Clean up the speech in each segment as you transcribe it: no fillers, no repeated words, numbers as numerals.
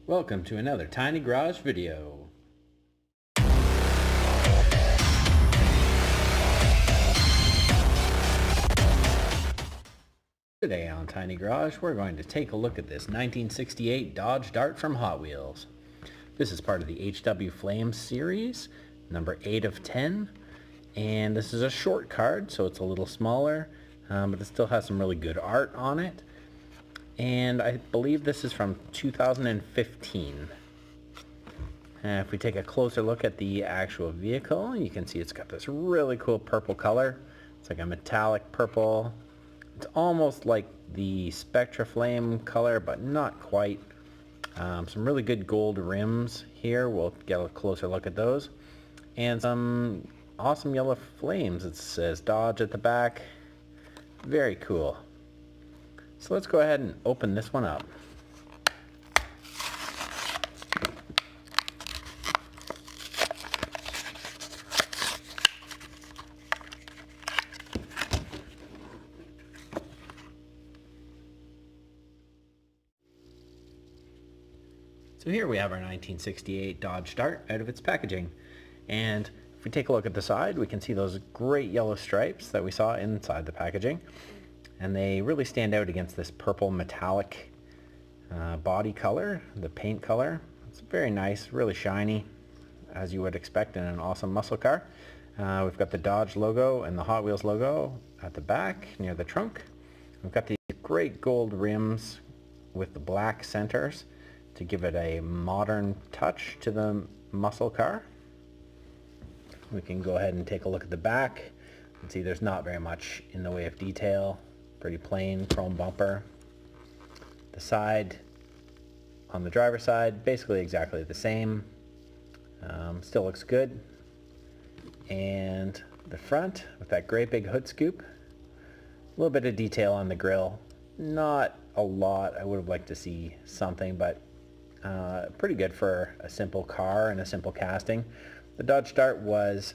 Welcome to another Tiny Garage video. Today on Tiny Garage, we're going to take a look at this 1968 Dodge Dart from Hot Wheels. This is part of the HW Flames series, number 8 of 10, and this is a short card, so it's a little smaller, but it still has some really good art on it. And I believe this is from 2015. If we take a closer look at the actual vehicle, you can see it's got this really cool purple color. It's like a metallic purple. It's almost like the Spectra Flame color, but not quite. Some really good gold rims here. We'll get a closer look at those. And some awesome yellow flames. It says Dodge at the back. Very cool. So let's go ahead and open this one up. So here we have our 1968 Dodge Dart out of its packaging. And if we take a look at the side, we can see those great yellow stripes that we saw inside the packaging. And they really stand out against this purple metallic body color, the paint color. It's very nice, really shiny, as you would expect in an awesome muscle car. We've got the Dodge logo and the Hot Wheels logo at the back near the trunk. We've got these great gold rims with the black centers to give it a modern touch to the muscle car. We can go ahead and take a look at the back and see there's not very much in the way of detail. Pretty plain chrome bumper. The side, on the driver's side, basically exactly the same. Still looks good. And the front, with that great big hood scoop. A little bit of detail on the grille. Not a lot. I would have liked to see something, but pretty good for a simple car and a simple casting. The Dodge Dart was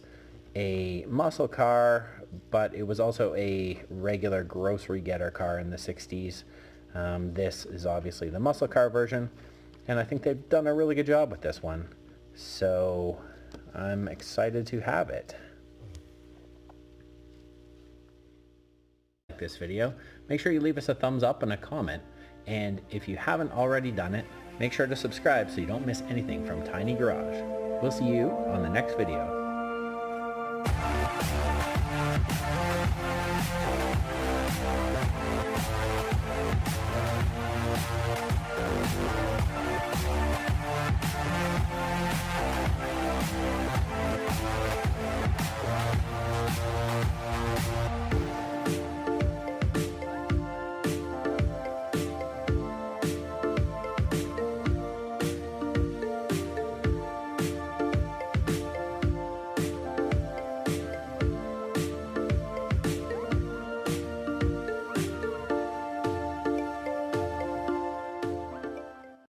a muscle car, but it was also a regular grocery getter car in the 60s. This is obviously the muscle car version, and I think they've done a really good job with this one. So I'm excited to have it. Like this video, make sure you leave us a thumbs up and a comment, and if you haven't already done it, make sure to subscribe so you don't miss anything from Tiny Garage. We'll see you on the next video.